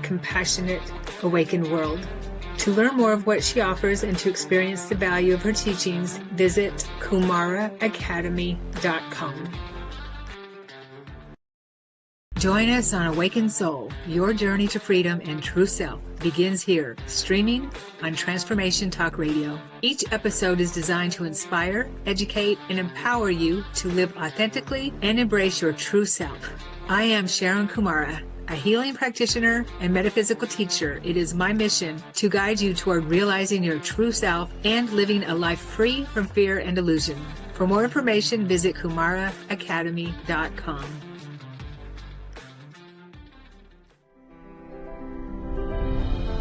compassionate, awakened world. To learn more of what she offers and to experience the value of her teachings, visit kumaraacademy.com. Join us on Awakened Soul. Your journey to freedom and true self begins here, streaming on Transformation Talk Radio. Each episode is designed to inspire, educate, and empower you to live authentically and embrace your true self. I am Sharon Kumara, a healing practitioner and metaphysical teacher. It is my mission to guide you toward realizing your true self and living a life free from fear and illusion. For more information, visit kumaraacademy.com.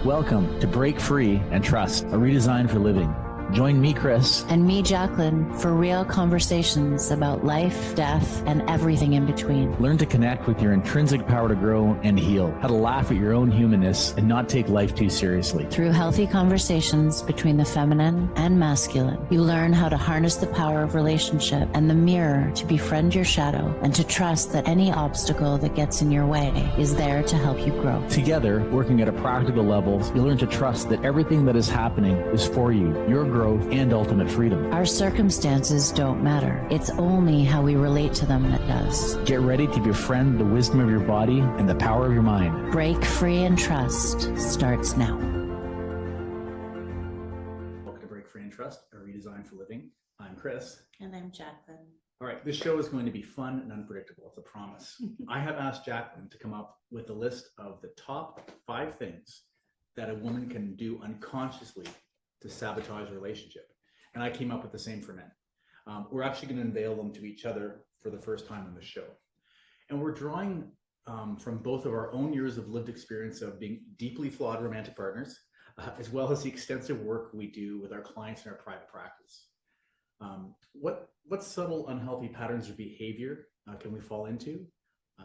Welcome to Break Free and Trust, a redesign for living. Join me, Chris. And me, Jacqueline, for real conversations about life, death, and everything in between. Learn to connect with your intrinsic power to grow and heal. How to laugh at your own humanness and not take life too seriously. Through healthy conversations between the feminine and masculine, you learn how to harness the power of relationship and the mirror to befriend your shadow and to trust that any obstacle that gets in your way is there to help you grow. Together, working at a practical level, you learn to trust that everything that is happening is for you, your growth, and ultimate freedom. Our circumstances don't matter. It's only how we relate to them that does. Get ready to befriend the wisdom of your body and the power of your mind. Break Free and Trust starts now. Welcome to Break Free and Trust, a redesign for living. I'm Chris. And I'm Jacqueline. All right, this show is going to be fun and unpredictable. It's a promise. I have asked Jacqueline to come up with a list of the top 5 things that a woman can do unconsciously to sabotage a relationship. And I came up with the same for men. We're actually going to unveil them to each other for the first time on the show. And we're drawing from both of our own years of lived experience of being deeply flawed romantic partners, as well as the extensive work we do with our clients in our private practice. What subtle unhealthy patterns of behavior can we fall into?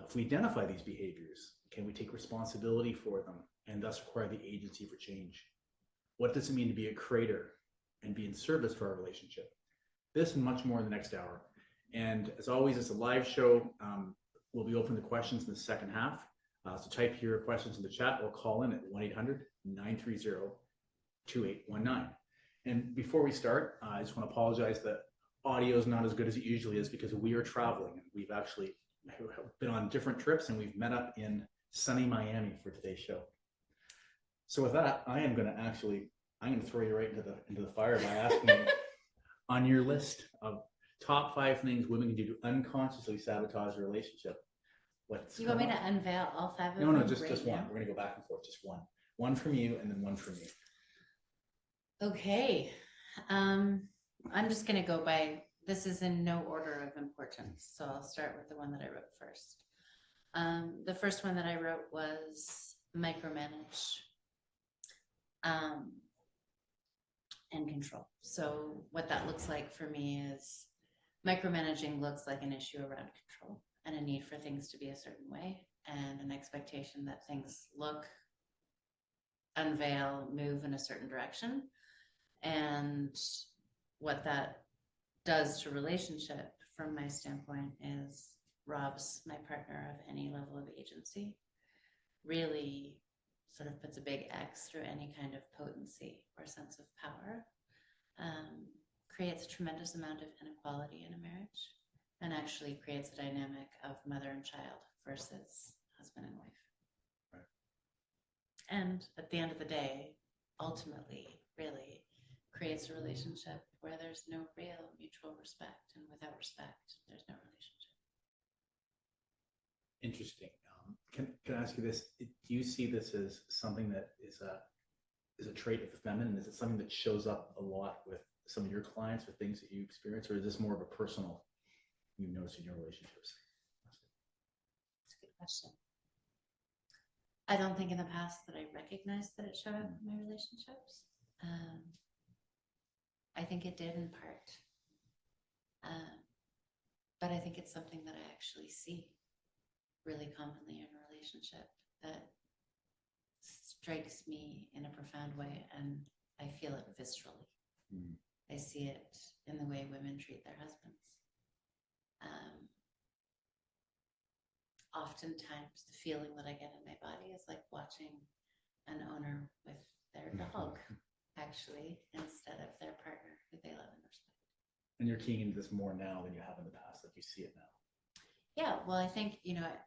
If we identify these behaviors, can we take responsibility for them and thus require the agency for change? What does it mean to be a creator and be in service for our relationship? This and much more in the next hour. And as always, it's a live show. We'll be open to questions in the second half. So type your questions in the chat or call in at 1-800-930-2819. And before we start, I just want to apologize that audio is not as good as it usually is because we are traveling. We've actually been on different trips and we've met up in sunny Miami for today's show. So with that, I'm going to throw you right into the fire by asking you, on your list of top 5 things women can do to unconsciously sabotage a relationship. You want me to unveil all 5 of them? No, just one. We're going to go back and forth, just one. One from you and then one from me. Okay. I'm just going to go by, this is in no order of importance. So I'll start with the one that I wrote first. The first one that I wrote was micromanage. And control. So what that looks like for me is micromanaging looks like an issue around control and a need for things to be a certain way and an expectation that things look, unveil, move in a certain direction. And what that does to relationship from my standpoint is robs my partner of any level of agency, really sort of puts a big X through any kind of potency or sense of power, creates a tremendous amount of inequality in a marriage, and actually creates a dynamic of mother and child versus husband and wife. Right. And at the end of the day, ultimately, really creates a relationship where there's no real mutual respect, and without respect, there's no relationship. Interesting. Can I ask you this? Do you see this as something that is a trait of the feminine? Is it something that shows up a lot with some of your clients or things that you experience, or is this more of a personal you notice in your relationships? That's a good question. I don't think in the past that I recognized that it showed up in my relationships. I think it did in part. But I think it's something that I actually see really commonly in a relationship that strikes me in a profound way, and I feel it viscerally. I see it in the way women treat their husbands. oftentimes the feeling that I get in my body is like watching an owner with their dog, actually, instead of their partner who they love and respect. And you're keying into this more now than you have in the past, like you see it now. Yeah, well, I think,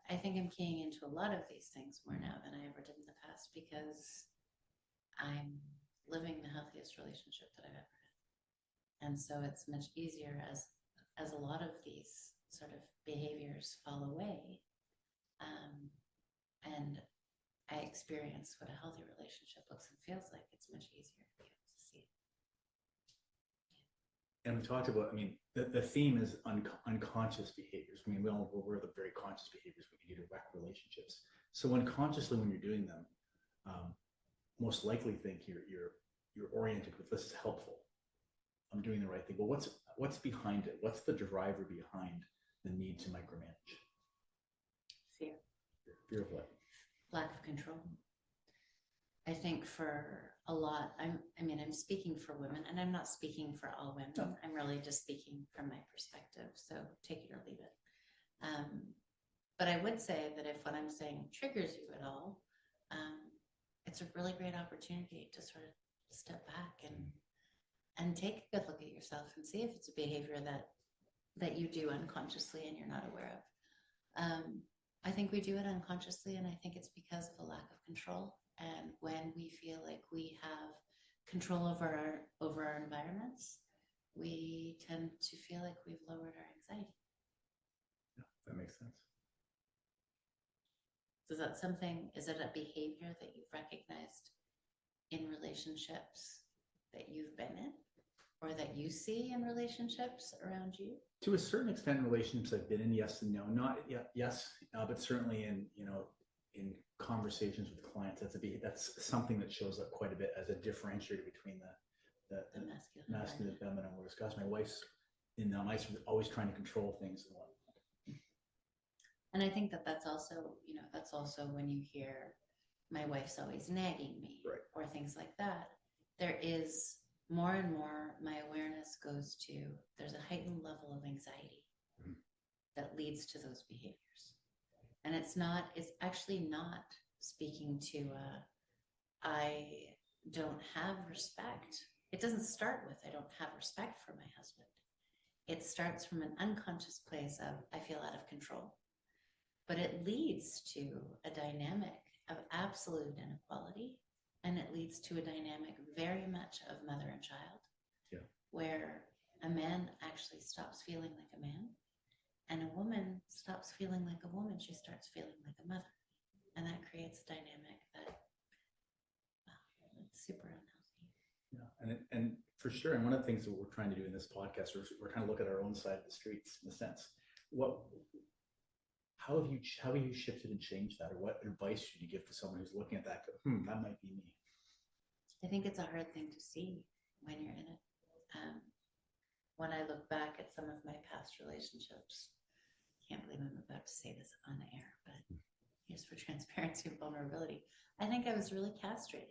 I think I'm keying into a lot of these things more now than I ever did in the past, because I'm living the healthiest relationship that I've ever had. And so it's much easier as a lot of these sort of behaviors fall away. And I experience what a healthy relationship looks and feels like. It's much easier to be able to see it. And we talked about, I mean, the theme is unconscious behaviors. I mean, we're the very conscious behaviors when you direct relationships. So unconsciously, when you're doing them, most likely think you're oriented with, this is helpful, I'm doing the right thing. But what's behind it? What's the driver behind the need to micromanage? Fear. Fear of what? Lack of control. I think for a lot, I'm speaking for women, and I'm not speaking for all women. No. I'm really just speaking from my perspective. So take it or leave it. But I would say that if what I'm saying triggers you at all, it's a really great opportunity to sort of step back and take a good look at yourself and see if it's a behavior that you do unconsciously and you're not aware of. I think we do it unconsciously, and I think it's because of a lack of control. And when we feel like we have control over our environments, we tend to feel like we've lowered our anxiety. Yeah, that makes sense. Is it a behavior that you've recognized in relationships that you've been in, or that you see in relationships around you? To a certain extent, relationships I've been in, yes and no. Not yes, but certainly in conversations with clients, that's something that shows up quite a bit as a differentiator between the masculine and feminine. Whereas, gosh, my wife's in the mice always trying to control things and whatnot. And I think that's also when you hear my wife's always nagging me, right, or things like that. There is more and more, my awareness goes to, there's a heightened level of anxiety that leads to those behaviors. And it's actually not speaking to, I don't have respect. It doesn't start with, I don't have respect for my husband. It starts from an unconscious place of, I feel out of control. But it leads to a dynamic of absolute inequality, and it leads to a dynamic very much of mother and child, where a man actually stops feeling like a man, and a woman stops feeling like a woman. She starts feeling like a mother, and that creates a dynamic that, it's super unhealthy. Yeah, and for sure. And one of the things that we're trying to do in this podcast, we're trying to look at our own side of the streets, in a sense. How have you shifted and changed that, or what advice should you give to someone who's looking at that? That might be me. I think it's a hard thing to see when you're in it. When I look back at some of my past relationships, I can't believe I'm about to say this on air, but here's for transparency and vulnerability. I think I was really castrated.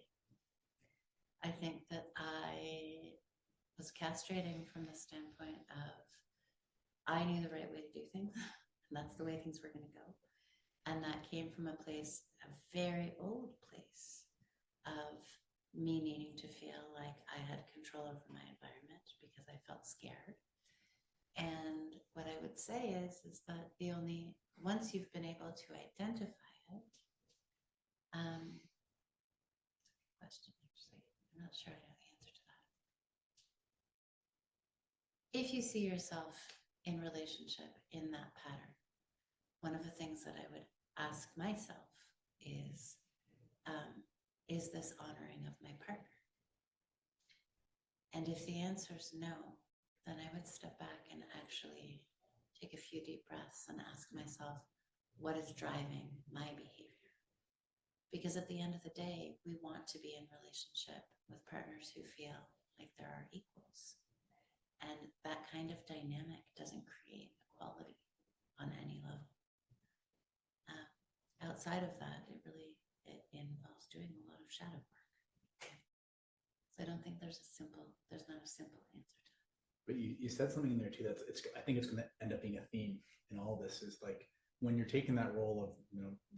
I think that I was castrating from the standpoint of, I knew the right way to do things. And that's the way things were going to go. And that came from a place, a very old place, of me needing to feel like I had control over my environment because I felt scared. And what I would say is that once you've been able to identify it, question actually, I'm not sure I know the answer to that. If you see yourself in relationship in that pattern, one of the things that I would ask myself is this honoring of my partner? And if the answer is no, then I would step back and actually take a few deep breaths and ask myself, what is driving my behavior? Because at the end of the day, we want to be in relationship with partners who feel like there are equals. And that kind of dynamic doesn't create equality on any level. Outside of that, it involves doing a lot of shadow work. So I don't think there's not a simple answer to that. But you said something in there too. I think it's going to end up being a theme in all of this, is like when you're taking that role of,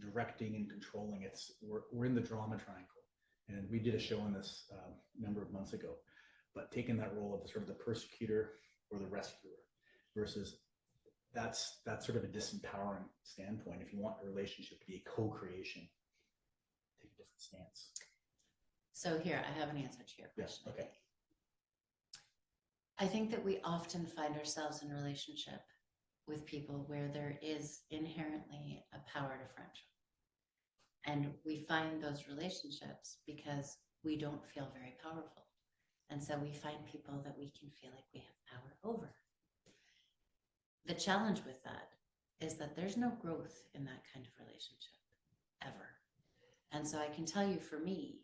directing and controlling, we're in the drama triangle, and we did a show on this a number of months ago. But taking that role of sort of the persecutor or the rescuer, versus that's sort of a disempowering standpoint. If you want a relationship to be a co-creation, take a different stance. So here, I have an answer to your question. Yes, okay. I think that we often find ourselves in a relationship with people where there is inherently a power differential. And we find those relationships because we don't feel very powerful. And so we find people that we can feel like we have power over. The challenge with that is that there's no growth in that kind of relationship, ever. And so I can tell you, for me,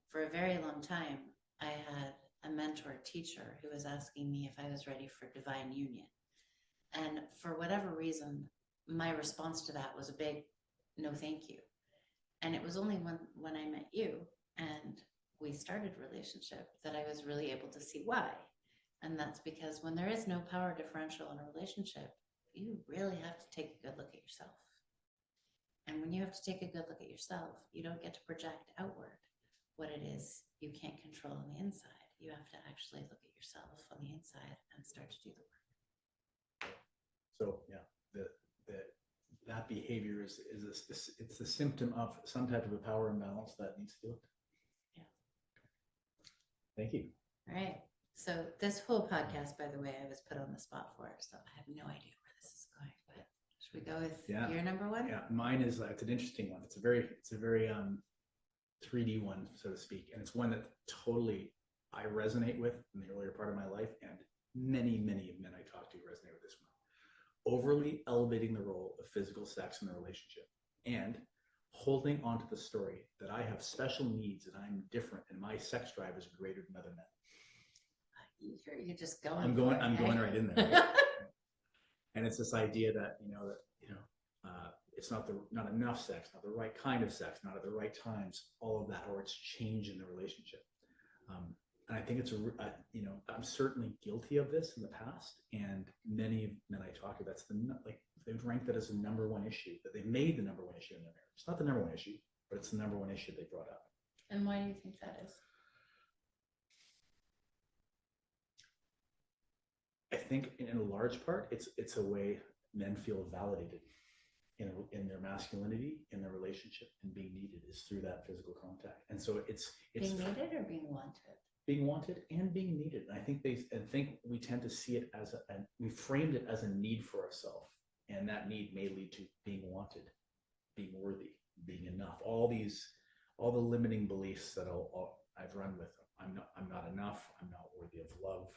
for a very long time, I had a mentor teacher who was asking me if I was ready for divine union. And for whatever reason, my response to that was a big no thank you. And it was only when I met you and we started a relationship that I was really able to see why. And that's because when there is no power differential in a relationship, you really have to take a good look at yourself. And when you have to take a good look at yourself, you don't get to project outward what it is you can't control on the inside. You have to actually look at yourself on the inside and start to do the work. So yeah, that behavior is it's the symptom of some type of a power imbalance that needs to be looked at. Yeah. Thank you. All right. So this whole podcast, by the way, I was put on the spot for, so I have no idea where this is going. But should we go with your number one? Yeah, mine is it's an interesting one. It's a very 3D one, so to speak, and it's one that totally I resonate with in the earlier part of my life, and many of men I talk to resonate with this one. Overly elevating the role of physical sex in the relationship, and holding onto the story that I have special needs and I'm different and my sex drive is greater than other men. You're just going. I'm going right in there. Right? And it's this idea that it's not enough sex, not the right kind of sex, not at the right times, all of that, or it's change in the relationship. And I think it's I'm certainly guilty of this in the past, and many men I talk to, that's they've ranked that as the number one issue, that they made the number one issue in their marriage. It's not the number one issue, but it's the number one issue they brought up. And why do you think that is? I think in a large part, it's a way men feel validated in their masculinity, in their relationship, and being needed is through that physical contact. And so it's being needed or being wanted. Being wanted and being needed. And I think we tend to see it as we framed it as a need for ourselves, and that need may lead to being wanted, being worthy, being enough. All the limiting beliefs that I've run with. I'm not enough. I'm not worthy of love.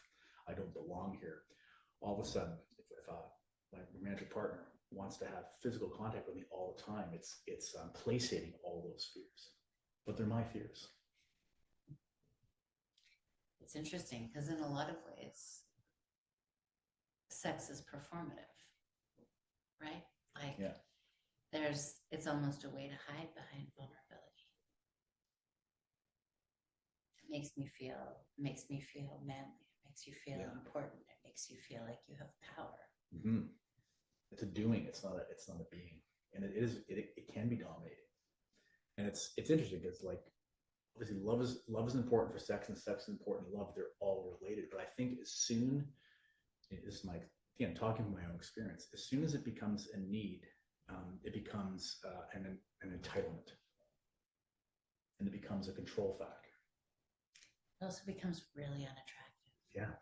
I don't belong here. All of a sudden, if my romantic partner wants to have physical contact with me all the time, it's placating all those fears, but they're my fears. It's interesting because in a lot of ways, sex is performative, right? It's almost a way to hide behind vulnerability. It makes me feel manly. It makes you feel important. It makes you feel like you have power. Mm-hmm. It's a doing. It's not a being, and it can be dominating. And it's interesting because obviously love is important for sex, and sex is important to love. They're all related. But I think as soon, again, talking from my own experience, as soon as it becomes a need, it becomes an entitlement, and it becomes a control factor. It also becomes really unattractive. Yeah.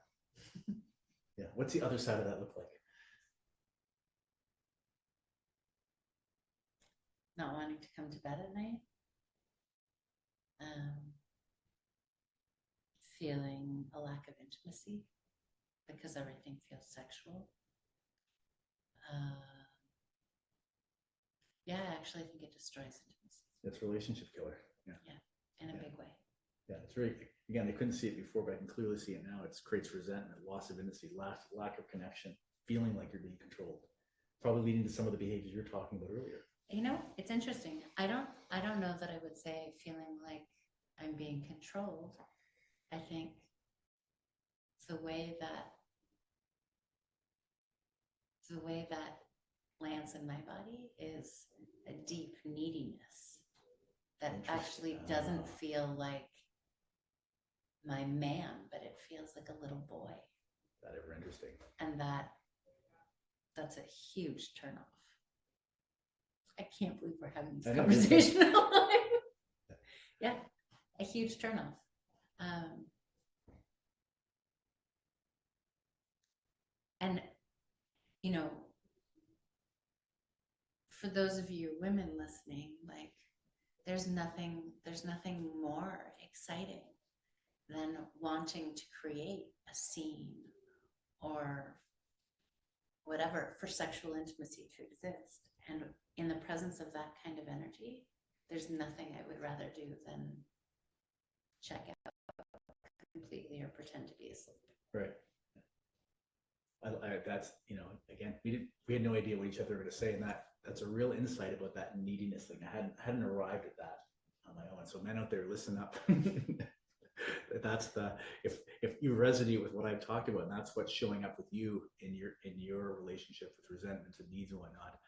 Yeah. What's the other side of that look like? Not wanting to come to bed at night. Feeling a lack of intimacy because everything feels sexual. I actually think it destroys intimacy. It's a relationship killer. Yeah. Yeah, in a big way. Yeah, it's really, again, I couldn't see it before, but I can clearly see it now. It creates resentment, loss of intimacy, lack of connection, feeling like you're being controlled, probably leading to some of the behaviors you're talking about earlier. It's interesting. I don't know that I would say feeling like I'm being controlled. I think the way that lands in my body is a deep neediness that actually doesn't feel like my man, but it feels like a little boy. That ever interesting. And that's a huge turnoff. I can't believe we're having this conversation. Yeah, a huge turnoff. And, you know, for those of you women listening, like, there's nothing more exciting than wanting to create a scene or whatever for sexual intimacy to exist. And in the presence of that kind of energy, there's nothing I would rather do than check out completely or pretend to be asleep. Right. That's, you know, again, we had no idea what each other were going to say, and that's a real insight about that neediness thing. I hadn't arrived at that on my own. So men out there, listen up. That's if you resonate with what I've talked about, and that's what's showing up with you in your relationship with resentments and needs and whatnot.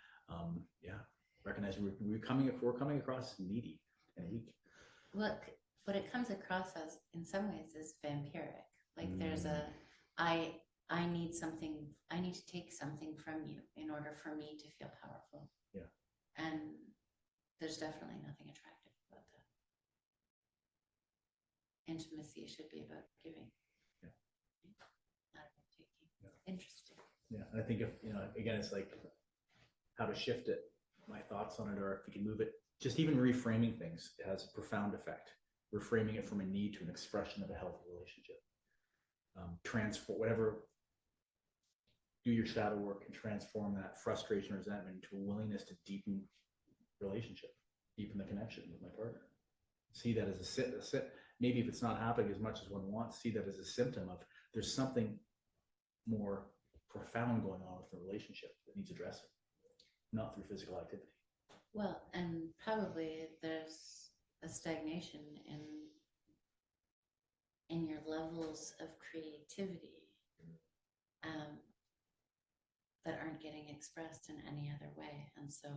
Recognize we're coming across needy and weak. Look, what it comes across as in some ways is vampiric. Like there's I need something, I need to take something from you in order for me to feel powerful. Yeah. And there's definitely nothing attractive about that. Intimacy should be about giving. Yeah. Not about taking. Yeah. Interesting. Yeah. And I think if, you know, again, it's like how to shift it, my thoughts on it, or if you can move it, just even reframing things has a profound effect. Reframing it from a need to an expression of a healthy relationship. Transform whatever. Do your shadow work and transform that frustration or resentment into a willingness to deepen relationship, deepen the connection with my partner. See that as a sit. Maybe if it's not happening as much as one wants, see that as a symptom of there's something more profound going on with the relationship that needs addressing, not through physical activity. Well, and probably there's a stagnation in your levels of creativity that aren't getting expressed in any other way. And so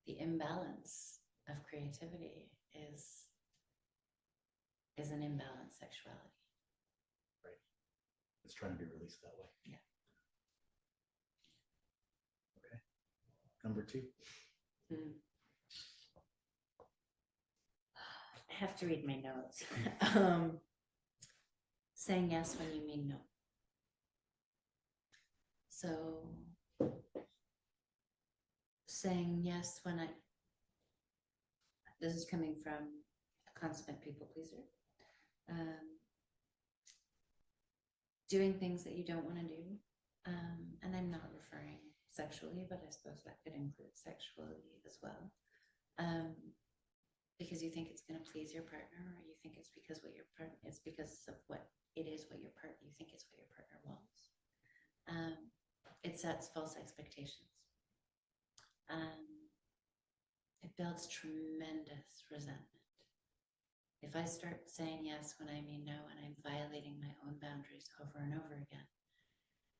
the imbalance of creativity is an imbalanced sexuality. Right. It's trying to be released that way. Yeah. Okay. Number 2. I have to read my notes. Saying yes when you mean no. So saying yes when this is coming from a consummate people pleaser. Doing things that you don't want to do. And I'm not referring sexually, but I suppose that could include sexually as well. Because you think it's going to please your partner, or you think it's because it's because of what it is, what your partner, you think it's what your partner wants. It sets false expectations. It builds tremendous resentment. If I start saying yes when I mean no, and I'm violating my own boundaries over and over again,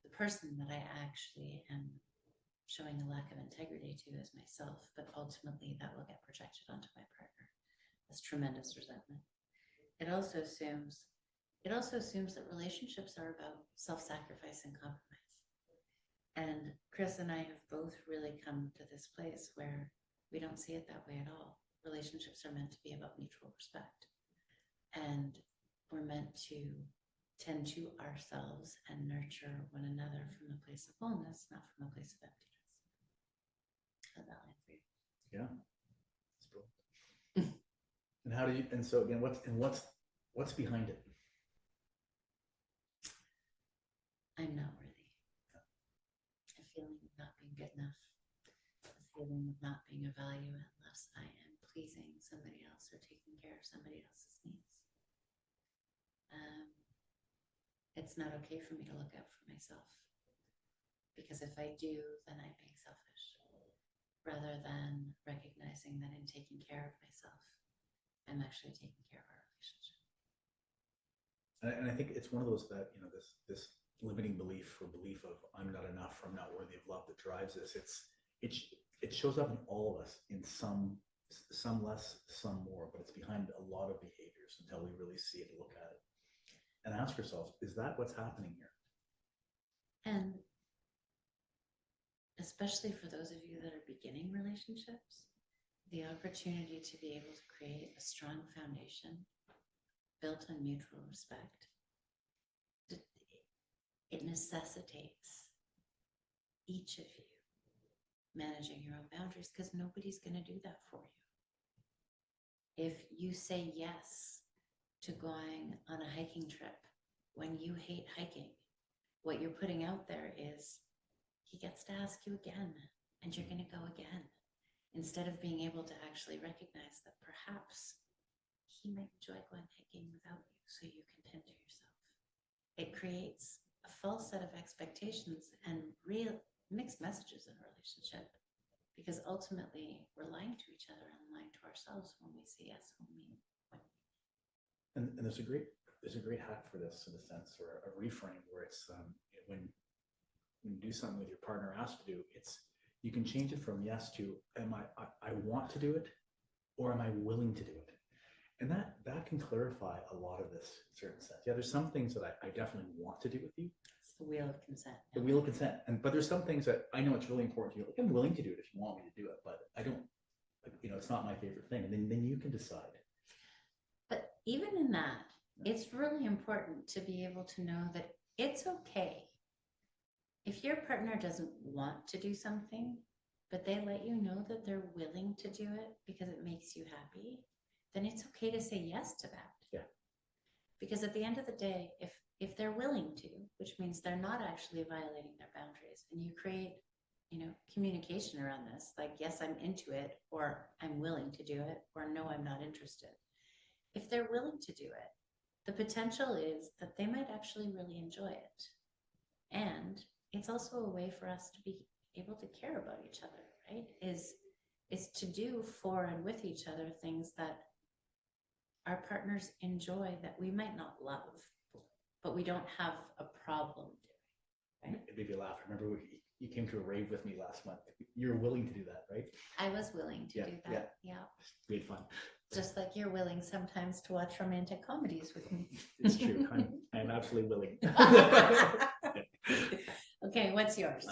the person that I actually am showing a lack of integrity to is myself, but ultimately that will get projected onto my partner. That's tremendous resentment. It also assumes that relationships are about self-sacrifice and compromise. And Chris and I have both really come to this place where we don't see it that way at all. Relationships are meant to be about mutual respect. And we're meant to tend to ourselves and nurture one another from a place of wholeness, not from a place of emptiness. How's that line for you? Yeah. That's brilliant. And how do you, and so again, what's behind it? I'm not worthy. A feeling of not being good enough. A feeling of not being of value unless I am pleasing somebody else or taking care of somebody else's needs. It's not okay for me to look out for myself. Because if I do, then I'm being selfish. Rather than recognizing that in taking care of myself, I'm actually taking care of our relationship. And I think it's one of those that, you know, this limiting belief or belief of I'm not enough, or I'm not worthy of love that drives this. it shows up in all of us in some less, some more, but it's behind a lot of behaviors until we really see it and look at it and ask ourselves, is that what's happening here? And especially for those of you that are beginning relationships, the opportunity to be able to create a strong foundation built on mutual respect, it necessitates each of you managing your own boundaries, because nobody's going to do that for you. If you say yes to going on a hiking trip when you hate hiking, what you're putting out there is he gets to ask you again, and you're going to go again, instead of being able to actually recognize that perhaps he might enjoy going hiking without you, so you can tend to yourself. It creates a false set of expectations and real mixed messages in a relationship, because ultimately we're lying to each other and lying to ourselves when we say yes, when we. And there's a great hack for this, in a sense, or a reframe, where it's when you do something with your partner asked to do, it's, you can change it from yes to I want to do it, or am I willing to do it? And that can clarify a lot of this in a certain sense. Yeah, there's some things that I definitely want to do with you. It's the wheel of consent. The wheel of consent. But there's some things that I know it's really important to you. Like, I'm willing to do it if you want me to do it, but I don't, it's not my favorite thing. And then you can decide. But even in that, it's really important to be able to know that it's okay. If your partner doesn't want to do something, but they let you know that they're willing to do it because it makes you happy, then it's okay to say yes to that. Yeah. Because at the end of the day, if they're willing to, which means they're not actually violating their boundaries, and you create, communication around this, like, yes, I'm into it, or I'm willing to do it, or no, I'm not interested. If they're willing to do it, the potential is that they might actually really enjoy it. And it's also a way for us to be able to care about each other, right? Is to do for and with each other things that our partners enjoy, that we might not love, but we don't have a problem doing, right? It made me laugh. I remember you came to a rave with me last month. You're willing to do that, right? I was willing to do that. Yeah. Great fun. Just like you're willing sometimes to watch romantic comedies with me. It's true. I'm absolutely willing. Okay, what's yours?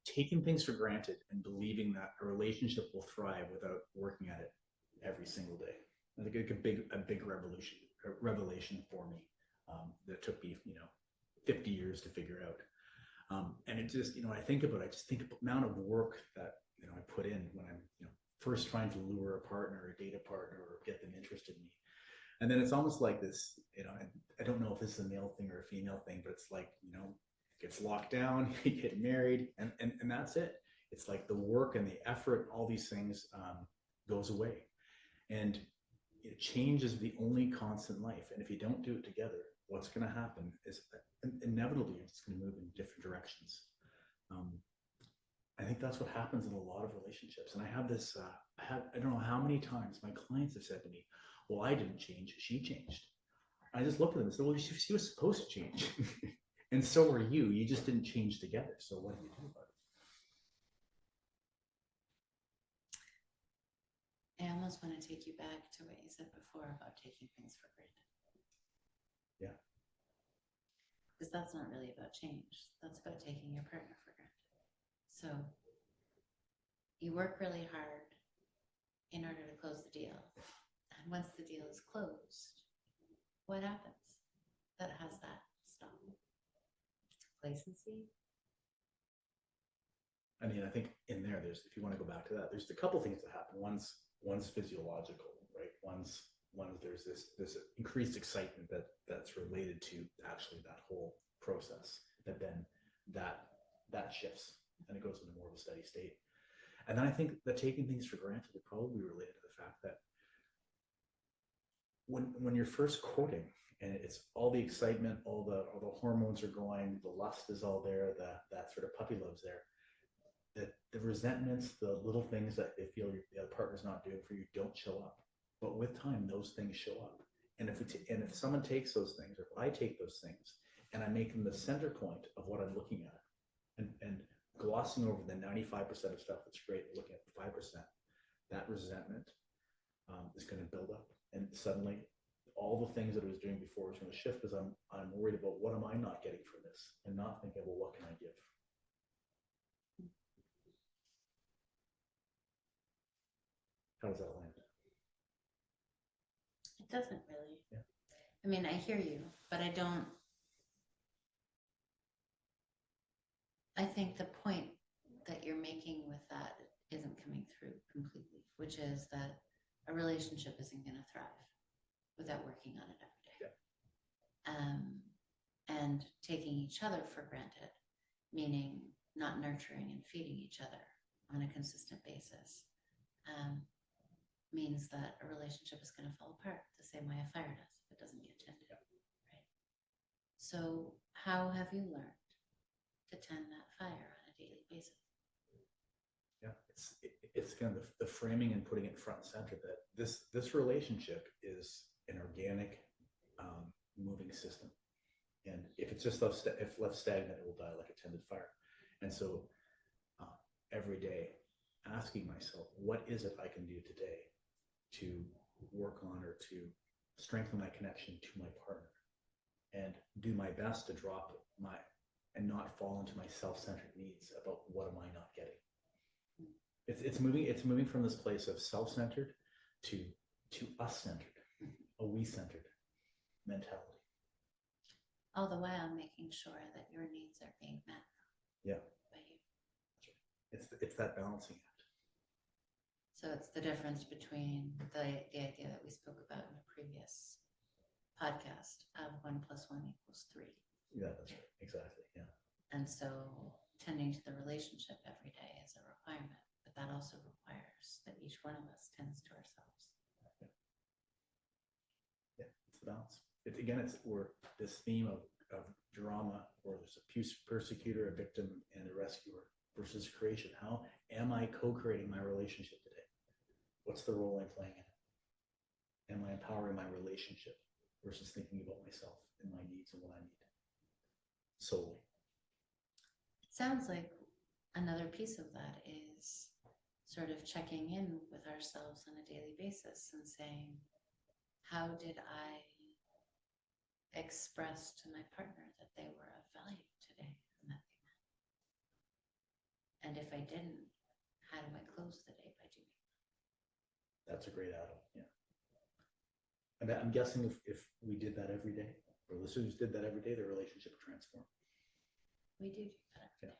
Taking things for granted and believing that a relationship will thrive without working at it every single day. I think a big revelation for me that took me 50 years to figure out. And it just, I think about it, I just think about the amount of work that I put in when I'm first trying to lure a partner or date a partner or get them interested in me. And then it's almost like this, I don't know if this is a male thing or a female thing, but it's like, gets locked down, you get married, and that's it. It's like the work and the effort, all these things goes away. And change is the only constant in life. And if you don't do it together, what's going to happen is inevitably it's going to move in different directions. I think that's what happens in a lot of relationships. And I have this, I don't know how many times my clients have said to me, well, I didn't change, she changed. I just looked at them and said, well, she was supposed to change. And so are you. You just didn't change together. So what do you do about it? I almost want to take you back to what you said before about taking things for granted. Yeah. Because that's not really about change. That's about taking your partner for granted. So you work really hard in order to close the deal. And once the deal is closed, what happens that has that stop? Complacency. I mean, I think in there's, if you want to go back to that, there's a couple things that happen. One's physiological, right? One's there's this increased excitement that's related to actually that whole process, that then that shifts and it goes into more of a steady state. And then I think that taking things for granted would probably be related to the fact that when you're first courting, and it's all the excitement, all the hormones are going, the lust is all there, that sort of puppy love's there, that the resentments, the little things that they feel the other partner's not doing for you don't show up. But with time, those things show up. And if someone takes those things, or if I take those things and I make them the center point of what I'm looking at, and glossing over the 95% of stuff that's great, looking at the 5%, that resentment is going to build up. And suddenly all the things that I was doing before is going to shift because I'm worried about what am I not getting from this, and not thinking, well, what can I give? How does that land? It doesn't really. Yeah. I mean, I hear you, but I think the point that you're making with that isn't coming through completely, which is that a relationship isn't going to thrive without working on it every day. Yeah. And taking each other for granted, meaning not nurturing and feeding each other on a consistent basis, means that a relationship is going to fall apart the same way a fire does if it doesn't get tended. Yeah. Right? So how have you learned to tend that fire on a daily basis? Yeah, it's kind of the framing and putting it front and center that this relationship is an organic, moving system, and if it's just left stagnant, it will die like a tended fire. And so, every day, asking myself, what is it I can do today to work on or to strengthen my connection to my partner, and do my best to drop and not fall into my self-centered needs about what am I not getting. It's moving from this place of self-centered to us-centered, a we-centered mentality. All the while making sure that your needs are being met. Yeah. By you. It's that balancing act. So it's the difference between the idea that we spoke about in a previous podcast of 1 + 1 = 3. Yeah, that's right. Exactly. Yeah. And so tending to the relationship every day is a requirement, but that also requires that each one of us tends to ourselves. Yeah, it's the balance. We're this theme of drama, where there's a persecutor, a victim, and a rescuer, versus creation. How am I co-creating my relationship today? What's the role I'm playing in it? Am I empowering my relationship versus thinking about myself and my needs and what I need solely? It sounds like another piece of that is sort of checking in with ourselves on a daily basis and saying, how did I express to my partner that they were of value today and that they meant? And if I didn't, how do I close the day by doing that? That's a great add-on. Yeah. And I'm guessing if we did that every day, or listeners did that every day, their relationship would transform. We do that every day.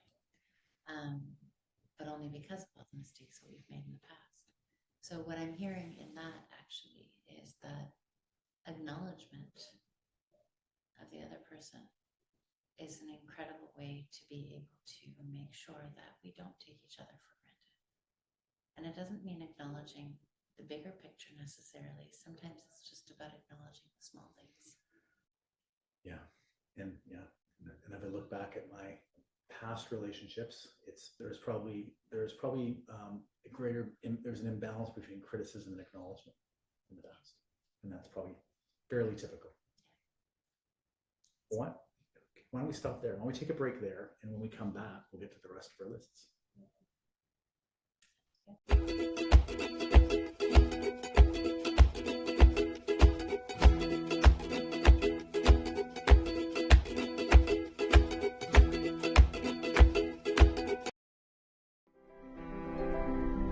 But only because of all the mistakes that we've made in the past. So what I'm hearing in that actually is that acknowledgement of the other person is an incredible way to be able to make sure that we don't take each other for granted. And it doesn't mean acknowledging the bigger picture necessarily. Sometimes it's just about acknowledging the small things. Yeah. And if I look back at my past relationships, there's probably there's an imbalance between criticism and acknowledgement in the past, and that's probably fairly typical. Why don't we stop there? Why don't we take a break there, and when we come back, we'll get to the rest of our lists.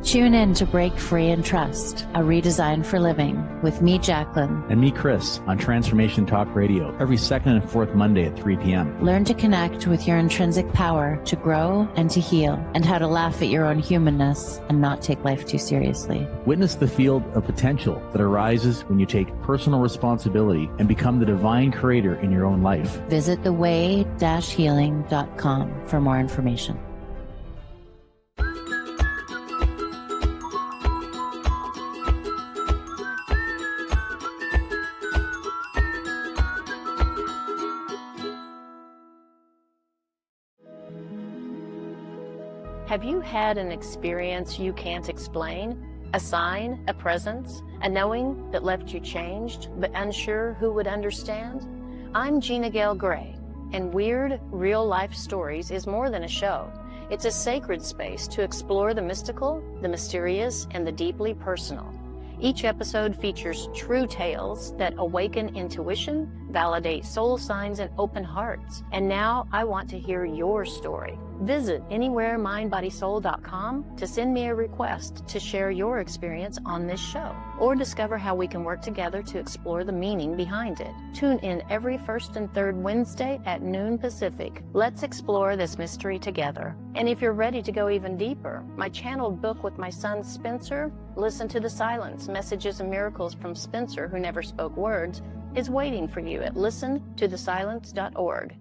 Tune in to Break Free and Trust, a redesign for living, with me, Jacqueline. And me, Chris, on Transformation Talk Radio, every second and fourth Monday at 3 p.m. Learn to connect with your intrinsic power to grow and to heal, and how to laugh at your own humanness and not take life too seriously. Witness the field of potential that arises when you take personal responsibility and become the divine creator in your own life. Visit theway-healing.com for more information. Have you had an experience you can't explain? A sign, a presence, a knowing that left you changed, but unsure who would understand? I'm Gina Gale Gray, and Weird Real Life Stories is more than a show. It's a sacred space to explore the mystical, the mysterious, and the deeply personal. Each episode features true tales that awaken intuition, validate soul signs, and open hearts. And now I want to hear your story. Visit anywheremindbodysoul.com to send me a request to share your experience on this show, or discover how we can work together to explore the meaning behind it. Tune in every first and third Wednesday at noon Pacific. Let's explore this mystery together. And if you're ready to go even deeper, my channeled book with my son Spencer, Listen to the Silence, Messages and Miracles from Spencer Who Never Spoke Words, is waiting for you at listentothesilence.org.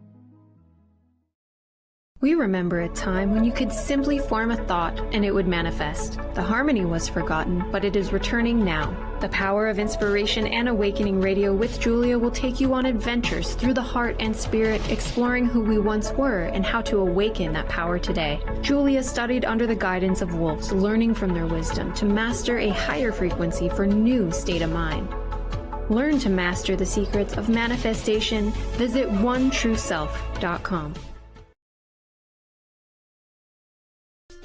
We remember a time when you could simply form a thought and it would manifest. The harmony was forgotten, but it is returning now. The Power of Inspiration and Awakening Radio with Julia will take you on adventures through the heart and spirit, exploring who we once were and how to awaken that power today. Julia studied under the guidance of wolves, learning from their wisdom to master a higher frequency for new state of mind. Learn to master the secrets of manifestation. Visit OneTrueSelf.com.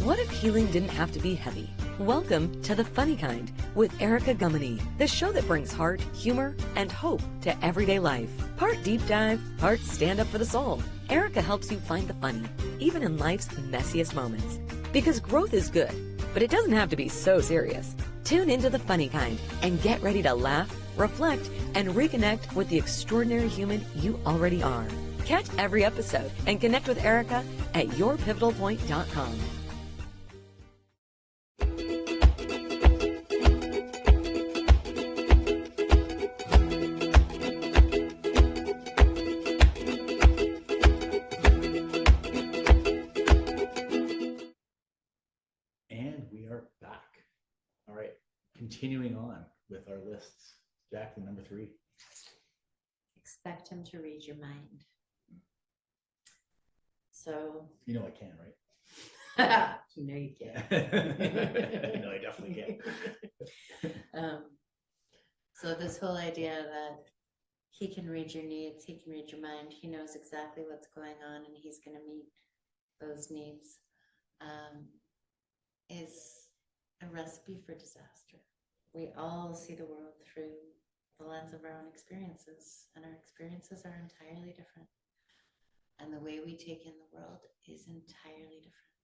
What if healing didn't have to be heavy? Welcome to The Funny Kind with Erica Gumany, the show that brings heart, humor, and hope to everyday life. Part deep dive, part stand up for the soul. Erica helps you find the funny, even in life's messiest moments. Because growth is good, but it doesn't have to be so serious. Tune into The Funny Kind and get ready to laugh, reflect, and reconnect with the extraordinary human you already are. Catch every episode and connect with Erica at yourpivotalpoint.com. Continuing on with our lists. Jacqueline, number 3. Expect him to read your mind. So you know I can, right? You know you can. No, I definitely can. So this whole idea that he can read your needs, he can read your mind, he knows exactly what's going on, and he's going to meet those needs, is a recipe for disaster. We all see the world through the lens of our own experiences, and our experiences are entirely different. And the way we take in the world is entirely different.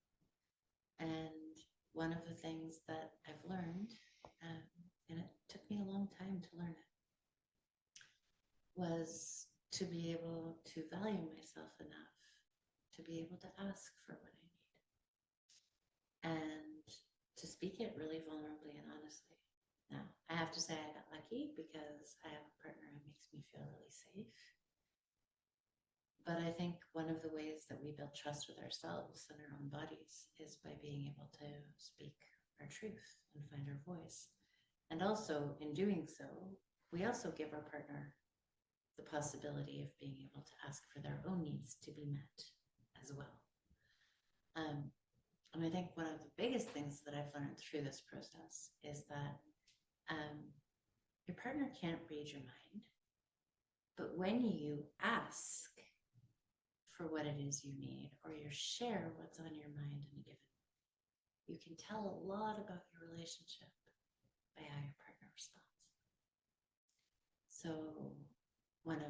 And one of the things that I've learned, and it took me a long time to learn it, was to be able to value myself enough to be able to ask for what I need. And to speak it really vulnerably and honestly. Now, I have to say I got lucky because I have a partner who makes me feel really safe. But I think one of the ways that we build trust with ourselves and our own bodies is by being able to speak our truth and find our voice. And also, in doing so, we also give our partner the possibility of being able to ask for their own needs to be met as well. And I think one of the biggest things that I've learned through this process is that your partner can't read your mind, but when you ask for what it is you need, or you share what's on your mind in a given, you can tell a lot about your relationship by how your partner responds. So one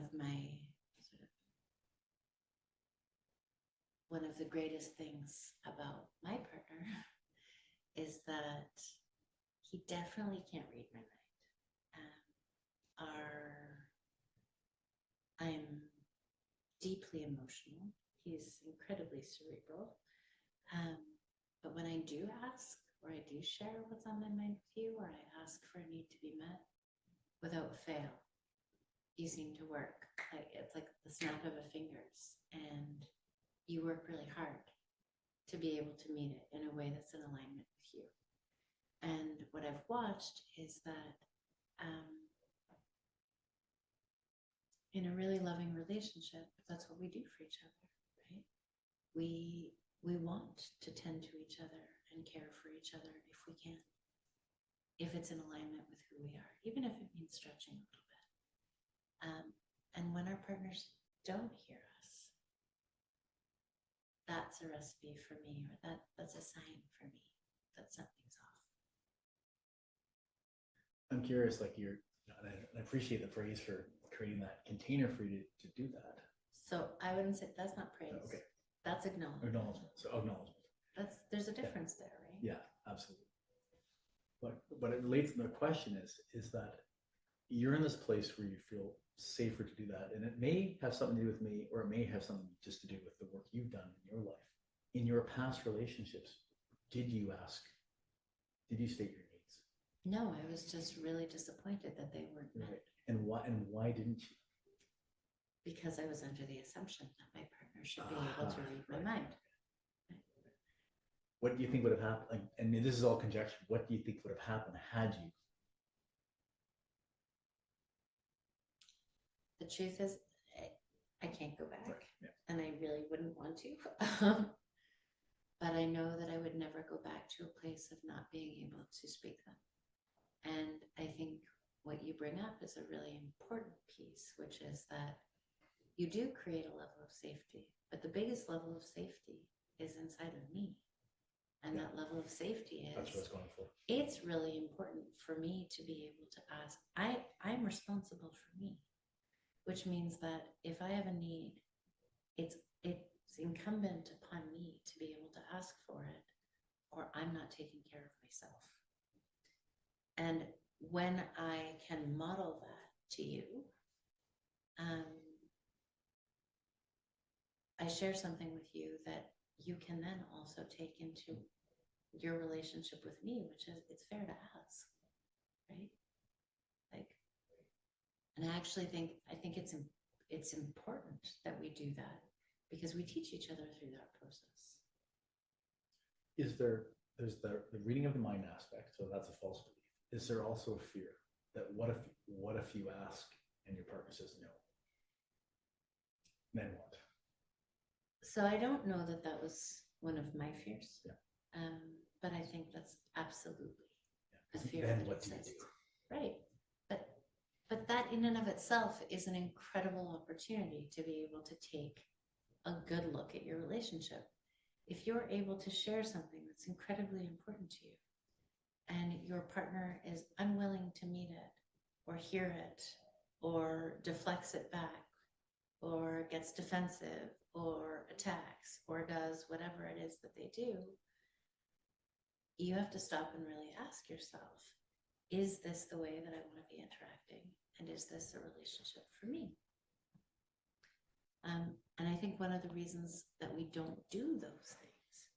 of the greatest things about my partner is that he definitely can't read my mind. I'm deeply emotional. He's incredibly cerebral. But when I do ask, or I do share what's on my mind with you, or I ask for a need to be met, without fail, you seem to work. It's like the snap of a fingers, and you work really hard to be able to meet it in a way that's in alignment with you. And what I've watched is that in a really loving relationship, that's what we do for each other, right? We want to tend to each other and care for each other if we can, if it's in alignment with who we are, even if it means stretching a little bit. And when our partners don't hear us, that's a recipe for me, or that's a sign for me that something's off. I'm curious, like and I appreciate the praise for creating that container for you to do that. So I wouldn't say that's not praise. Okay. That's acknowledgement. Acknowledgement. So acknowledgement. There's a difference there, right? Yeah, absolutely. But it relates to the question is that you're in this place where you feel safer to do that. And it may have something to do with me, or it may have something just to do with the work you've done in your life. In your past relationships, did you state your needs? No, I was just really disappointed that they weren't met. Right. And why didn't you? Because I was under the assumption that my partner should be able to read my mind. What do you think would have happened? Like, and this is all conjecture. What do you think would have happened had you? The truth is, I can't go back, Right. Yeah. and I really wouldn't want to. But I know that I would never go back to a place of not being able to speak them. And I think what you bring up is a really important piece, which is that you do create a level of safety, but the biggest level of safety is inside of me. And that level of safety is, That's what I was going for. it's really important for me to be able to ask. I'm responsible for me, which means that if I have a need, it's incumbent upon me to be able to ask for it, or I'm not taking care of myself. And when I can model that to you, I share something with you that you can then also take into your relationship with me, which is it's fair to ask, right? Like, and I actually think it's important that we do that because we teach each other through that process. There's the reading of the mind aspect, so that's a false belief. Is there also a fear that what if you ask and your partner says no? Then what? So I don't know that that was one of my fears. Yeah. But I think that's absolutely a Yeah. fear Then that what do exists. you do? Right. But that in and of itself is an incredible opportunity to be able to take a good look at your relationship. If you're able to share something that's incredibly important to you and your partner is unwilling to meet it or hear it or deflects it back or gets defensive or attacks or does whatever it is that they do, you have to stop and really ask yourself, is this the way that I want to be interacting? And is this a relationship for me? And I think one of the reasons that we don't do those things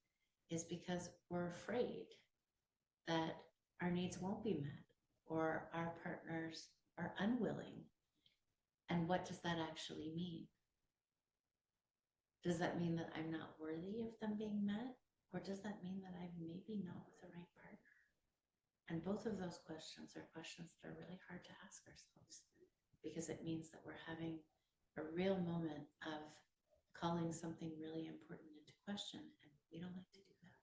is because we're afraid that our needs won't be met or our partners are unwilling. And what does that actually mean? Does that mean that I'm not worthy of them being met? Or does that mean that I'm maybe not with the right partner? And both of those questions are questions that are really hard to ask ourselves because it means that we're having a real moment of calling something really important into question, and we don't like to do that.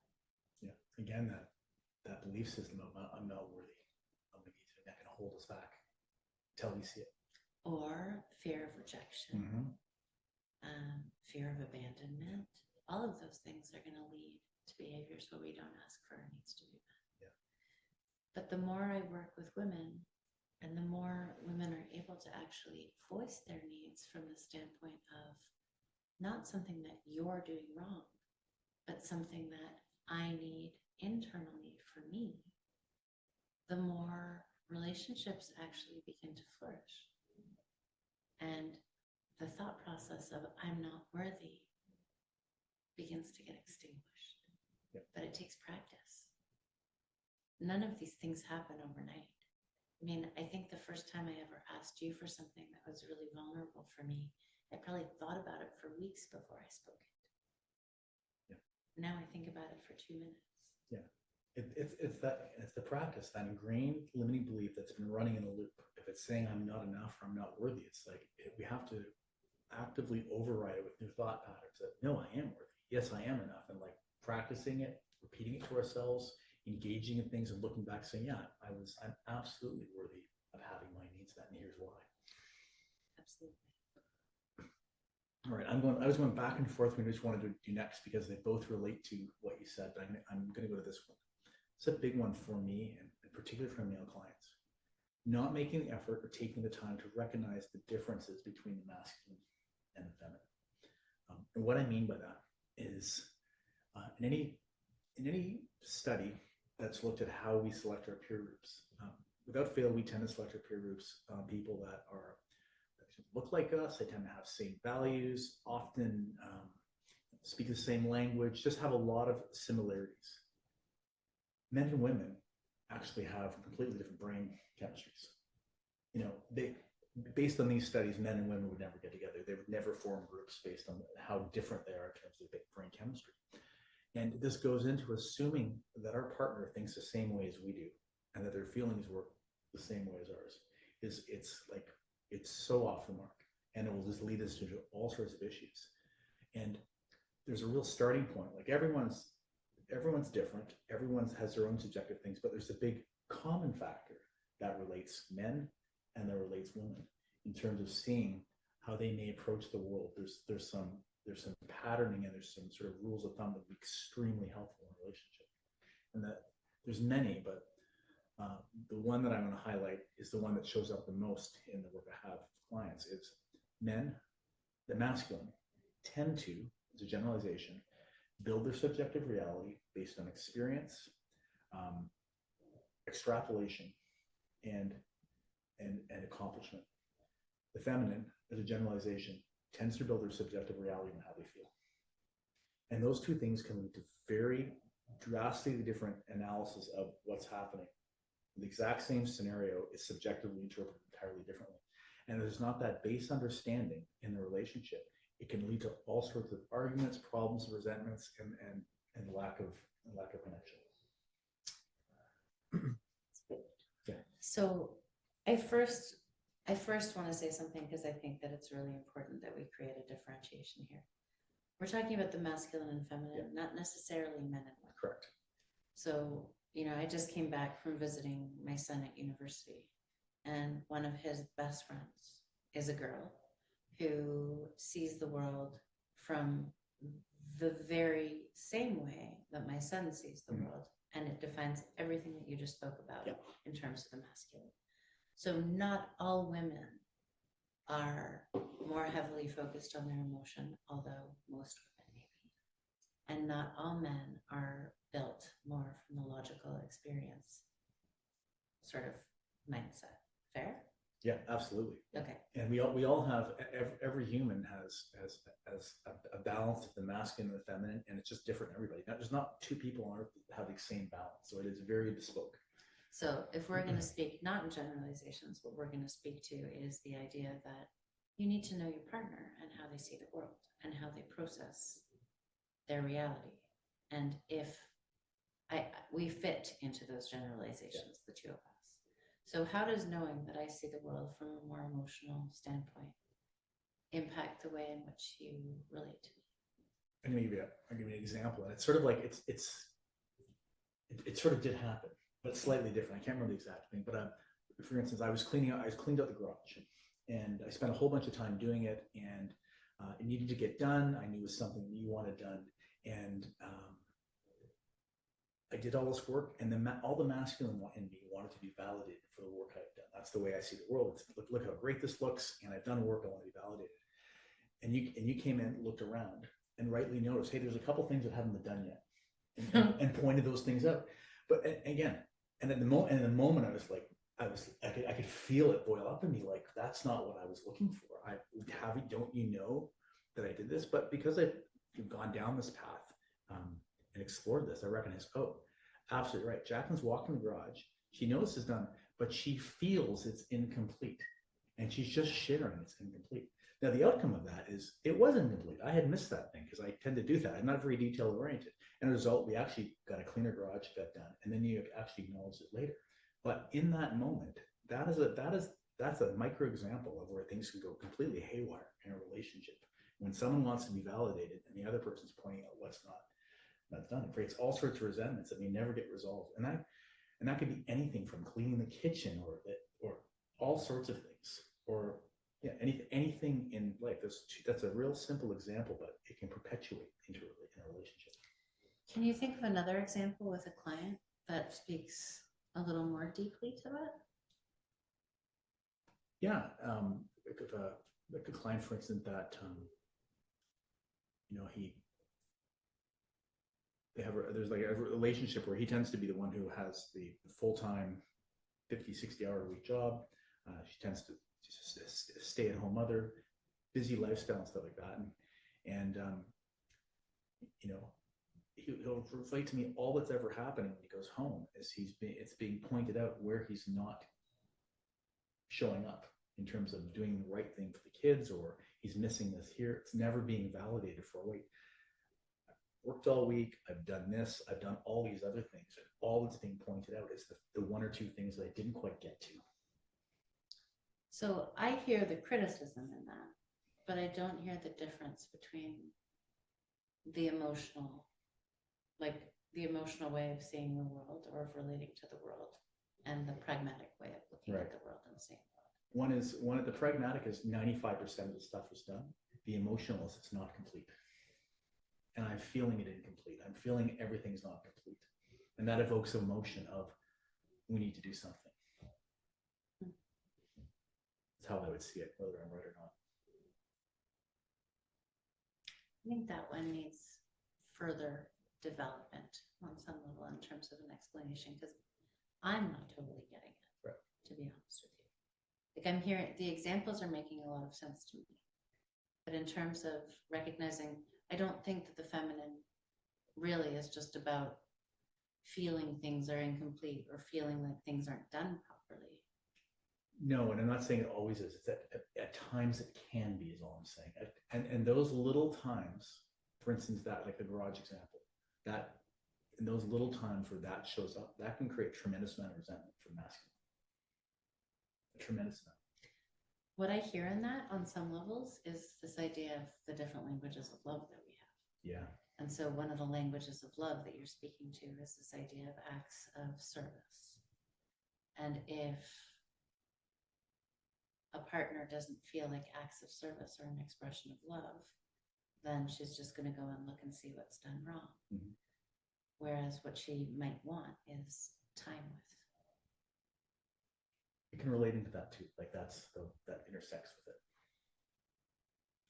Yeah. Again, that belief system of I'm not worthy of the needs that can hold us back until we see it. Or fear of rejection, fear of abandonment. All of those things are going to lead to behaviors where we don't ask for our needs to be met. Yeah. But the more I work with women, and the more women are able to actually voice their needs from the standpoint of not something that you're doing wrong, but something that I need internally for me, the more relationships actually begin to flourish. And the thought process of I'm not worthy begins to get extinguished. Yep. But it takes practice. None of these things happen overnight. I mean, I think the first time I ever asked you for something that was really vulnerable for me, I probably thought about it for weeks before I spoke it. Yeah. Now I think about it for 2 minutes. Yeah. It's the practice, that ingrained limiting belief that's been running in a loop. If it's saying I'm not enough or I'm not worthy, it's like we have to actively override it with new thought patterns that no, I am worthy. Yes, I am enough. And like practicing it, repeating it to ourselves, engaging in things and looking back saying, yeah, I'm absolutely worthy of having my needs met, and here's why. Absolutely. All right, I was going back and forth when I just wanted to do next because they both relate to what you said, but I'm going to go to this one. It's a big one for me, and particularly for male clients. Not making the effort or taking the time to recognize the differences between the masculine and the feminine. And what I mean by that is in any study that's looked at how we select our peer groups, without fail, we tend to select our peer groups people that look like us. They tend to have same values, often speak the same language, just have a lot of similarities. Men and women actually have completely different brain chemistries. Based on these studies, men and women would never get together. They would never form groups based on how different they are in terms of brain chemistry. And this goes into assuming that our partner thinks the same way as we do, and that their feelings work the same way as ours. It's so off the mark, and it will just lead us to all sorts of issues. And there's a real starting point. Like everyone's different. Everyone has their own subjective things, but there's a big common factor that relates men and that relates women in terms of seeing how they may approach the world. There's some patterning, and there's some sort of rules of thumb that would be extremely helpful in a relationship. And that there's many, but the one that I'm going to highlight is the one that shows up the most in the work I have with clients. Is men, the masculine, tend to, as a generalization, build their subjective reality based on experience, extrapolation, and accomplishment. The feminine, as a generalization, tends to build their subjective reality on how they feel. And those two things can lead to very drastically different analysis of what's happening. The exact same scenario is subjectively interpreted entirely differently. And there's not that base understanding in the relationship. It can lead to all sorts of arguments, problems, resentments, and lack of connection. Yeah. So I first want to say something, because I think that it's really important that we create a differentiation here. We're talking about the masculine and feminine, not necessarily men and women. Correct. So, I just came back from visiting my son at university, and one of his best friends is a girl who sees the world from the very same way that my son sees the world, and it defines everything that you just spoke about in terms of the masculine. So not all women are more heavily focused on their emotion, although most women may be. And not all men are built more from the logical experience sort of mindset. Fair? Yeah, absolutely. Okay. And we all have, every human has a balance of the masculine and the feminine, and it's just different in everybody. There's not two people on earth that have the same balance, so it is very bespoke. So if we're going to speak not in generalizations, what we're going to speak to is the idea that you need to know your partner and how they see the world and how they process their reality. And if we fit into those generalizations, the two of us. So how does knowing that I see the world from a more emotional standpoint impact the way in which you relate to me? I'll give you an example. And it's sort of like, it sort of did happen, but slightly different. I can't remember the exact thing, but for instance, I cleaned out the garage, and I spent a whole bunch of time doing it, and it needed to get done. I knew it was something you wanted done, and I did all this work, and then all the masculine in me wanted to be validated for the work I've done. That's the way I see the world. It's look how great this looks, and I've done work. I want to be validated. And you came in, looked around, and rightly noticed, hey, there's a couple things that haven't been done yet, and pointed those things out. But again, and in the moment, I was like, I could feel it boil up in me. Like, that's not what I was looking for. Don't you know that I did this? But because I've gone down this path and explored this, I recognize, oh, absolutely right. Jacqueline's walked in the garage. She knows it's done, but she feels it's incomplete, and she's just sharing it's incomplete. Now, the outcome of that is it was incomplete. I had missed that thing because I tend to do that. I'm not very detail oriented. And as a result, we actually got a cleaner garage got done, and then you actually acknowledge it later. But in that moment, that's a micro example of where things can go completely haywire in a relationship. When someone wants to be validated and the other person's pointing out what's not done, it creates all sorts of resentments that may never get resolved. And that could be anything from cleaning the kitchen or all sorts of things, or Yeah, anything in life. That's a real simple example, but it can perpetuate in a relationship. Can you think of another example with a client that speaks a little more deeply to it? Yeah, like a client, for instance, that there's like a relationship where he tends to be the one who has the full-time 50, 60-hour a week job. She tends to just stay-at-home mother, busy lifestyle and stuff like that. And he'll relate to me all that's ever happening when he goes home is it's being pointed out where he's not showing up in terms of doing the right thing for the kids, or he's missing this here. It's never being validated for, wait, I've worked all week, I've done this, I've done all these other things, and all that's being pointed out is the one or two things that I didn't quite get to. So I hear the criticism in that, but I don't hear the difference between the emotional way of seeing the world or of relating to the world and the pragmatic way of looking at the world and seeing the world. The pragmatic is 95% of the stuff is done. The emotional is it's not complete. And I'm feeling it incomplete. I'm feeling everything's not complete. And that evokes emotion of, we need to do something. That's how I would see it, whether I'm right or not. I think that one needs further development on some level in terms of an explanation, because I'm not totally getting it, right, to be honest with you. Like, I'm hearing the examples are making a lot of sense to me, but in terms of recognizing, I don't think that the feminine really is just about feeling things are incomplete or feeling like things aren't done properly. No, and I'm not saying it always is. It's at times it can be, is all I'm saying. And those little times, for instance, that like the garage example, that in those little times where that shows up, that can create a tremendous amount of resentment for masculine. A tremendous amount. What I hear in that on some levels is this idea of the different languages of love that we have. Yeah. And so one of the languages of love that you're speaking to is this idea of acts of service. And if a partner doesn't feel like acts of service are an expression of love, then she's just going to go and look and see what's done wrong. Mm-hmm. Whereas what she might want is time with. It can relate into that too. Like that intersects with it.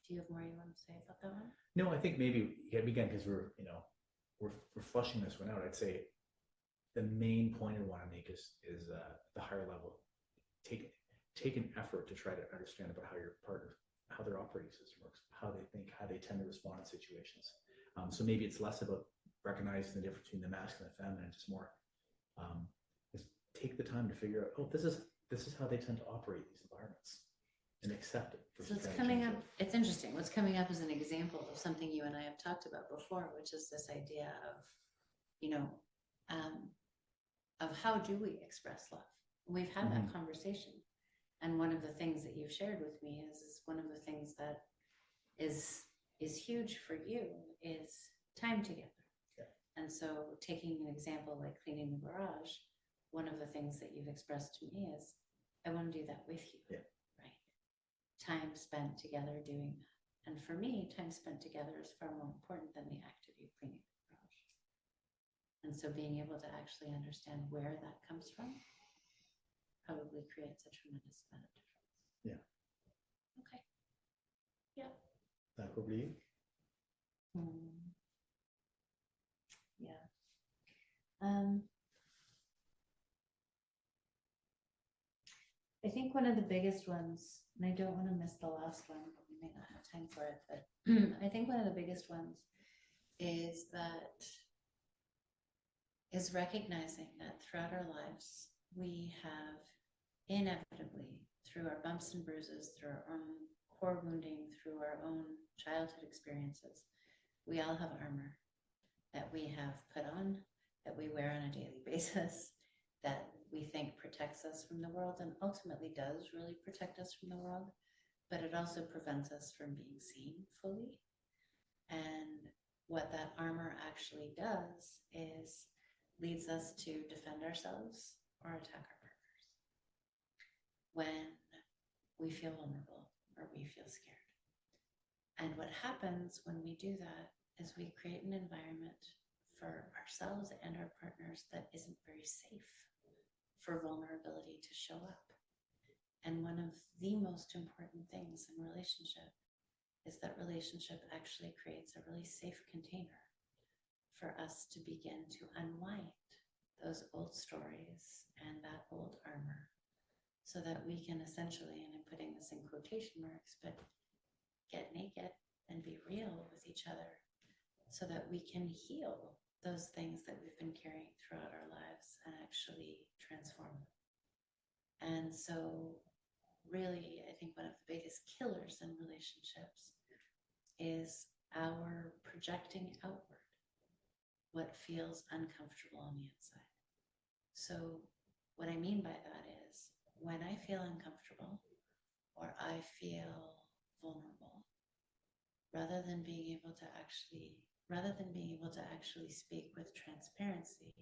Do you have more you want to say about that one? No, I think maybe again, because we're flushing this one out. I'd say the main point I want to make is the higher level. Take an effort to try to understand about how your partner, how their operating system works, how they think, how they tend to respond in situations. So maybe it's less about recognizing the difference between the masculine and feminine, just more just take the time to figure out, oh, this is how they tend to operate these environments, and accept it. So it's coming up, it's interesting. What's coming up is an example of something you and I have talked about before, which is this idea of how do we express love? We've had that conversation. And one of the things that you've shared with me is one of the things that is huge for you is time together. Yeah. And so taking an example like cleaning the garage, one of the things that you've expressed to me is, I want to do that with you. Yeah. Right. Time spent together doing that. And for me, time spent together is far more important than the act of you cleaning the garage. And so being able to actually understand where that comes from probably creates a tremendous amount of difference. Yeah. Okay. Yeah. Back over to you. Yeah. I think one of the biggest ones, and I don't want to miss the last one, but we may not have time for it, but I think one of the biggest ones is recognizing that throughout our lives, we have inevitably, through our bumps and bruises, through our own core wounding, through our own childhood experiences, we all have armor that we have put on, that we wear on a daily basis, that we think protects us from the world and ultimately does really protect us from the world, but it also prevents us from being seen fully. And what that armor actually does is leads us to defend ourselves or attack our partners. When we feel vulnerable, or we feel scared. And what happens when we do that is we create an environment for ourselves and our partners that isn't very safe for vulnerability to show up. And one of the most important things in relationship is that relationship actually creates a really safe container for us to begin to unwind those old stories and that old armor, so that we can essentially, and I'm putting this in quotation marks, but get naked and be real with each other, so that we can heal those things that we've been carrying throughout our lives and actually transform them. And so really, I think one of the biggest killers in relationships is our projecting outward what feels uncomfortable on the inside. So what I mean by that is, when I feel uncomfortable or I feel vulnerable, rather than being able to actually speak with transparency,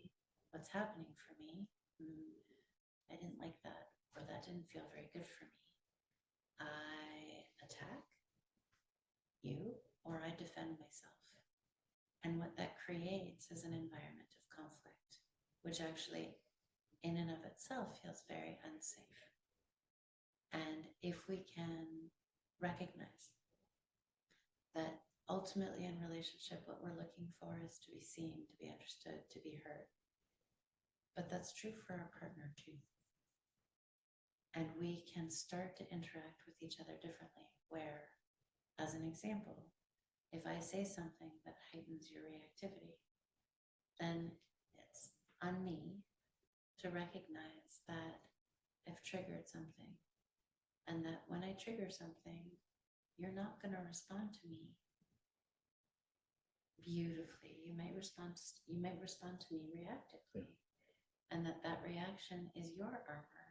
what's happening for me, I didn't like that, or that didn't feel very good for me, I attack you or I defend myself. And what that creates is an environment of conflict, which actually in and of itself feels very unsafe. And if we can recognize that ultimately in relationship, what we're looking for is to be seen, to be understood, to be heard. But that's true for our partner too. And we can start to interact with each other differently, where, as an example, if I say something that heightens your reactivity, then it's on me to recognize that I've triggered something, and that when I trigger something, you're not going to respond to me beautifully. You might respond to me reactively, and that reaction is your armor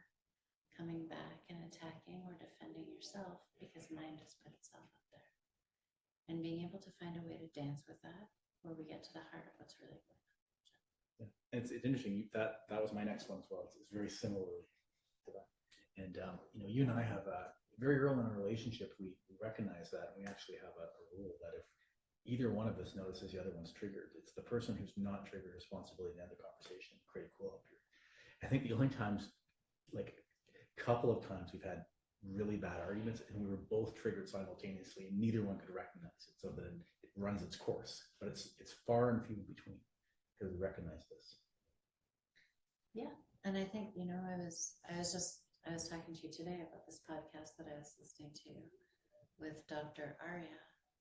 coming back and attacking or defending yourself because mind has put itself up there. And being able to find a way to dance with that, where we get to the heart of what's really going on. Yeah. And it's interesting, that was my next one as well. It's very similar to that. And you and I have very early in our relationship, we recognize that, and we actually have a rule that if either one of us notices the other one's triggered, it's the person who's not triggered responsibility to end the conversation, create a cool up period. I think the only times, like a couple of times, we've had really bad arguments and we were both triggered simultaneously and neither one could recognize it, so that it runs its course. But it's far and few between, because we recognize this. Yeah. And I think, I was talking to you today about this podcast that I was listening to with Dr. Arya,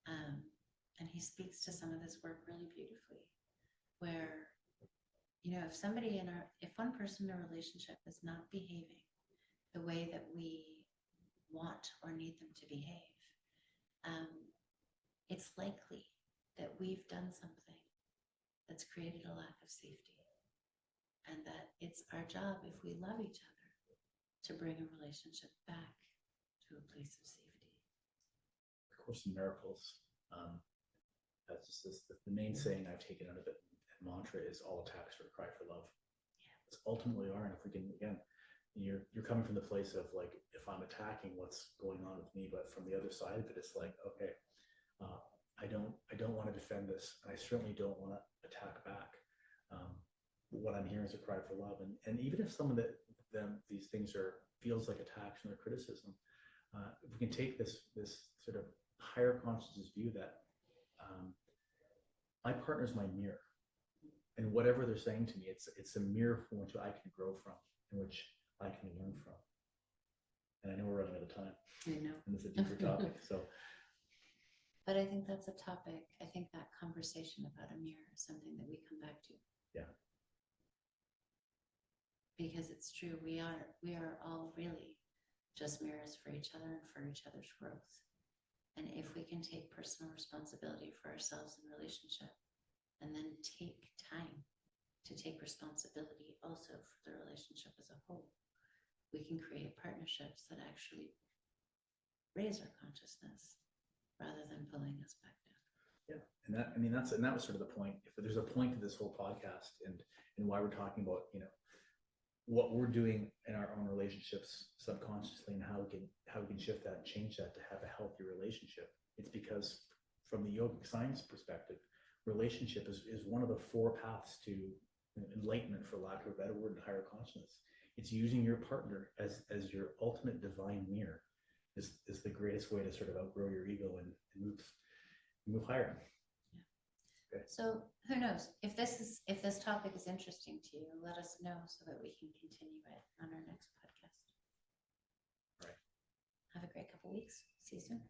and he speaks to some of this work really beautifully, where if one person in a relationship is not behaving the way that we want or need them to behave, it's likely that we've done something that's created a lack of safety, and that it's our job, if we love each other, to bring a relationship back to a place of safety. Of Course in Miracles, that's just the main saying I've taken out of it, and mantra is, all attacks are a cry for love. Yeah. It's ultimately are. And if we can, again, you're coming from the place of, like, if I'm attacking, what's going on with me? But from the other side of it, it's like, okay, I don't want to defend this. I certainly don't want to attack back. What I'm hearing is a cry for love, and even if some of these things feels like attacks or criticism, if we can take this sort of higher consciousness view that my partner's my mirror, and whatever they're saying to me, it's a mirror from which I can grow from, in which I can learn from. And I know we're running out of time. I know. And it's a deeper topic. So, but I think that's a topic. I think that conversation about a mirror is something that we come back to. Yeah. Because it's true, we are all really just mirrors for each other and for each other's growth. And if we can take personal responsibility for ourselves in relationship, and then take time to take responsibility also for the relationship as a whole, we can create partnerships that actually raise our consciousness rather than pulling us back down. Yeah, and that was sort of the point. If there's a point to this whole podcast and why we're talking about what we're doing in our own relationships subconsciously, and how we can shift that and change that to have a healthy relationship. It's because from the yogic science perspective, relationship is one of the 4 paths to enlightenment, for lack of a better word, and higher consciousness. It's using your partner as your ultimate divine mirror is the greatest way to sort of outgrow your ego and move higher. Yeah. Okay. So who knows, if this topic is interesting to you, let us know so that we can continue it on our next podcast. Right. Have a great couple weeks. See you soon.